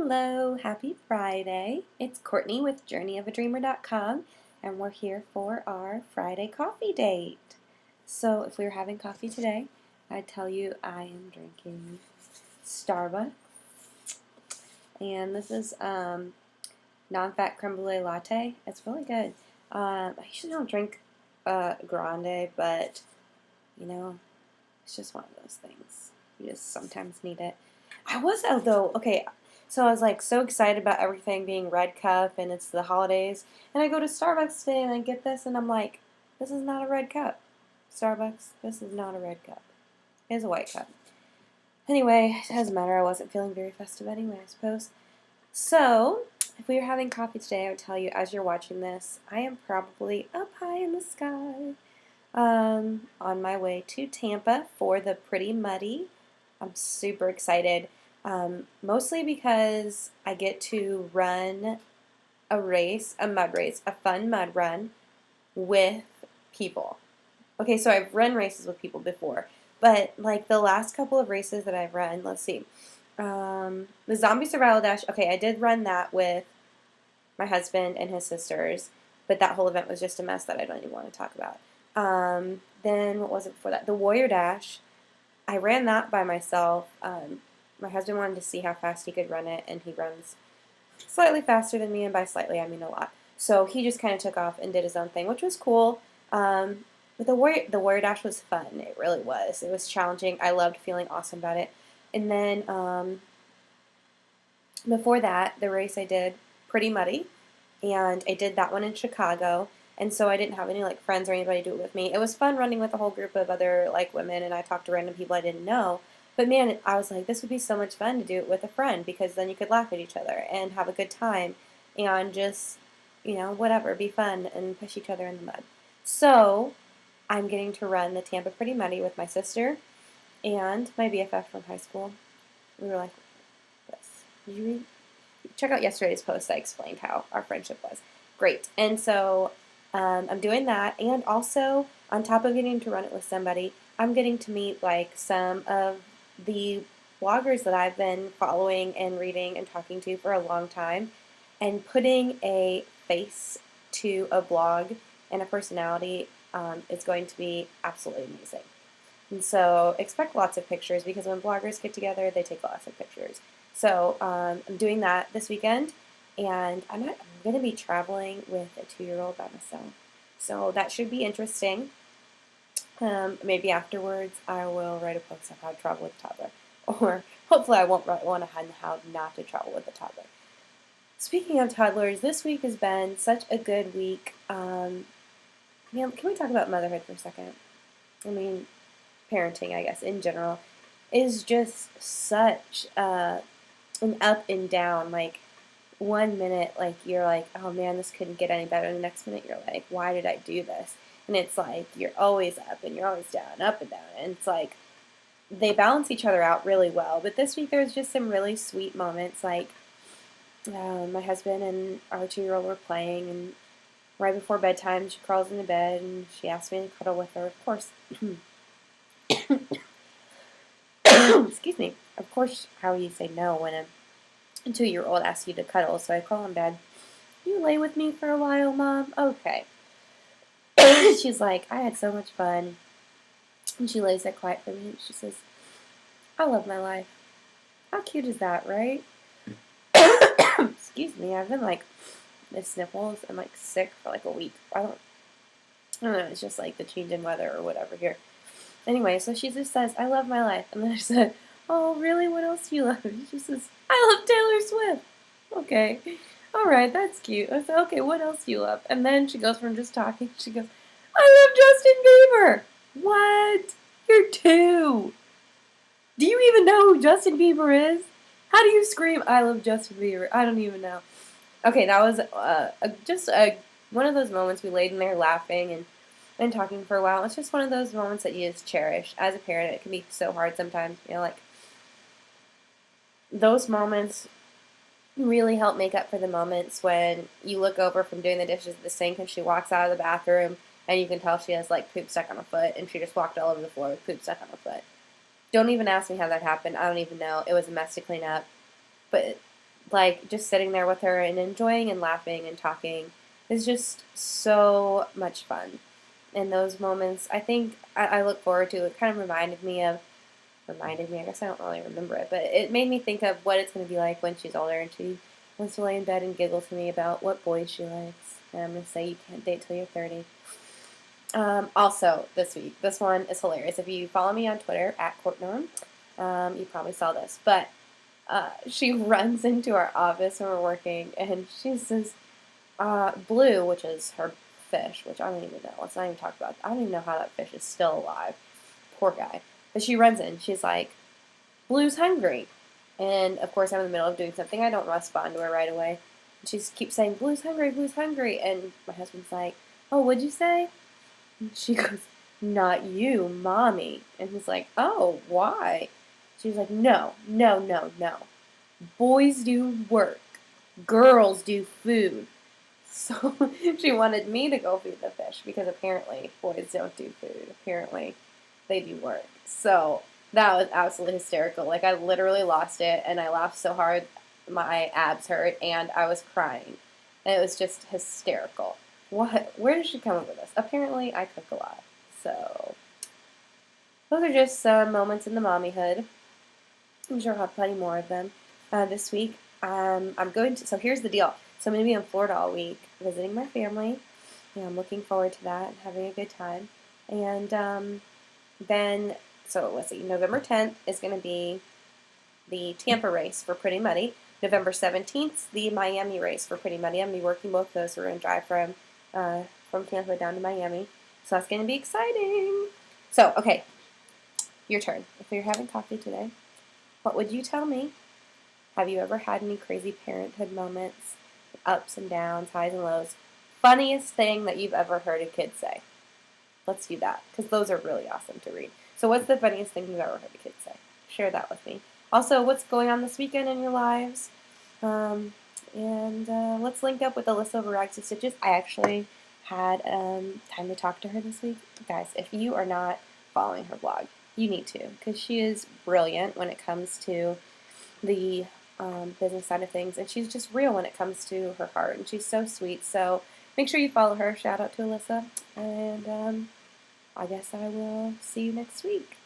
Hello, happy Friday. It's Courtney with journeyofaDreamer.com, and we're here for our Friday coffee date. So if we were having coffee today, I'd tell you I am drinking Starbucks, and this is non-fat creme brulee latte. It's really good. I usually don't drink grande, but you know, it's just one of those things. You just sometimes need it. So I was like so excited about everything being red cup and it's the holidays. And I go to Starbucks today and I get this and I'm like, this is not a red cup. Starbucks, this is not a red cup. It's a white cup. Anyway, it doesn't matter. I wasn't feeling very festive anyway, I suppose. So, if we were having coffee today, I would tell you as you're watching this, I am probably up high in the sky on my way to Tampa for the Pretty Muddy. I'm super excited. Mostly because I get to run a race, a mud race, a fun mud run with people. Okay, so I've run races with people before, but like the last couple of races that I've run, let's see, the Zombie Survival Dash, okay, I did run that with my husband and his sisters, but that whole event was just a mess that I don't even want to talk about. Then what was it before that? The Warrior Dash, I ran that by myself. My husband wanted to see how fast he could run it, and he runs slightly faster than me, and by slightly I mean a lot. So he just kind of took off and did his own thing, which was cool. But the Warrior Dash was fun. It really was. It was challenging. I loved feeling awesome about it. And then before that, the race I did, Pretty Muddy, and I did that one in Chicago. And so I didn't have any like friends or anybody do it with me. It was fun running with a whole group of other like women, and I talked to random people I didn't know. But man, I was like, this would be so much fun to do it with a friend because then you could laugh at each other and have a good time and just, whatever, be fun and push each other in the mud. So I'm getting to run the Tampa Pretty Muddy with my sister and my BFF from high school. We were like, this. Did you read? Check out yesterday's post. I explained how our friendship was. Great. And so I'm doing that, and also on top of getting to run it with somebody, I'm getting to meet like some of the bloggers that I've been following and reading and talking to for a long time, and putting a face to a blog and a personality is going to be absolutely amazing. And so expect lots of pictures because when bloggers get together, they take lots of pictures. So I'm doing that this weekend, and I'm going to be traveling with a 2-year-old by myself. So that should be interesting. Maybe afterwards I will write a post on how to travel with a toddler. Or hopefully I won't write one on how not to travel with a toddler. Speaking of toddlers, this week has been such a good week. Can we talk about motherhood for a second? I mean, parenting, I guess, in general, is just such an up and down. Like, 1 minute, like, you're like, oh man, this couldn't get any better. And the next minute, you're like, why did I do this? And it's like, you're always up and you're always down, up and down. And it's like, they balance each other out really well. But this week, there was just some really sweet moments. Like, my husband and our 2-year-old were playing, and right before bedtime, she crawls into bed, and she asked me to cuddle with her, of course. Excuse me. Of course, how you say no when a 2-year-old asks you to cuddle. So I crawl in bed. You lay with me for a while, Mom? Okay. She's like, I had so much fun. And she lays there quiet for me, and she says, I love my life. How cute is that, right? Excuse me, I've been like, the sniffles and like sick for like a week. I don't know, it's just like the change in weather or whatever here. Anyway, so she just says, I love my life. And then I said, oh, really? What else do you love? And she says, I love Taylor Swift. Okay. All right, that's cute. I said, okay, what else do you love? And then she goes from just talking, she goes, I love Justin Bieber. What? You're 2. Do you even know who Justin Bieber is? How do you scream, I love Justin Bieber? I don't even know. Okay, that was just one of those moments we laid in there laughing and talking for a while. It's just one of those moments that you just cherish. As a parent, it can be so hard sometimes. Like, those moments really help make up for the moments when you look over from doing the dishes at the sink and she walks out of the bathroom and you can tell she has like poop stuck on her foot and she just walked all over the floor with poop stuck on her foot. Don't even ask me how that happened. I don't even know. It was a mess to clean up. But like just sitting there with her and enjoying and laughing and talking is just so much fun. In those moments, I think I look forward to. It kind of reminded me, I guess I don't really remember it, but it made me think of what it's going to be like when she's older and she wants to lay in bed and giggle to me about what boys she likes. And I'm going to say, you can't date till you're 30. Also, this week, this one is hilarious. If you follow me on Twitter, @CourtNorm, you probably saw this. But she runs into our office when we're working, and she says, Blue, which is her fish, which I don't even know. Let's not even talk about that. I don't even know how that fish is still alive. Poor guy. But she runs in. She's like, Blue's hungry. And, of course, I'm in the middle of doing something. I don't respond to her right away. And she keeps saying, Blue's hungry, Blue's hungry. And my husband's like, oh, what'd you say? And she goes, not you, Mommy. And he's like, oh, why? She was like, no, no, no, no. Boys do work. Girls do food. So she wanted me to go feed the fish because apparently boys don't do food. Apparently they do work. So that was absolutely hysterical. Like, I literally lost it, and I laughed so hard my abs hurt, and I was crying. And it was just hysterical. What? Where did she come up with this? Apparently I cook a lot. So those are just some moments in the mommyhood. I'm sure I'll have plenty more of them this week. I'm going to, so here's the deal. So I'm going to be in Florida all week visiting my family. And I'm looking forward to that and having a good time. And then, so let's see, November 10th is going to be the Tampa race for Pretty Muddy. November 17th, the Miami race for Pretty Muddy. I'm going to be working both those. So we're going to drive from Tampa down to Miami. So that's going to be exciting. So, okay, your turn. If you're having coffee today, what would you tell me? Have you ever had any crazy parenthood moments, ups and downs, highs and lows? Funniest thing that you've ever heard a kid say? Let's do that, because those are really awesome to read. So what's the funniest thing you've ever heard a kid say? Share that with me. Also, what's going on this weekend in your lives? And let's link up with Alyssa over Rags to Stitches. I actually had time to talk to her this week. Guys, if you are not following her blog, you need to, because she is brilliant when it comes to the business side of things, and she's just real when it comes to her heart, and she's so sweet. So make sure you follow her. Shout out to Alyssa, and I guess I will see you next week.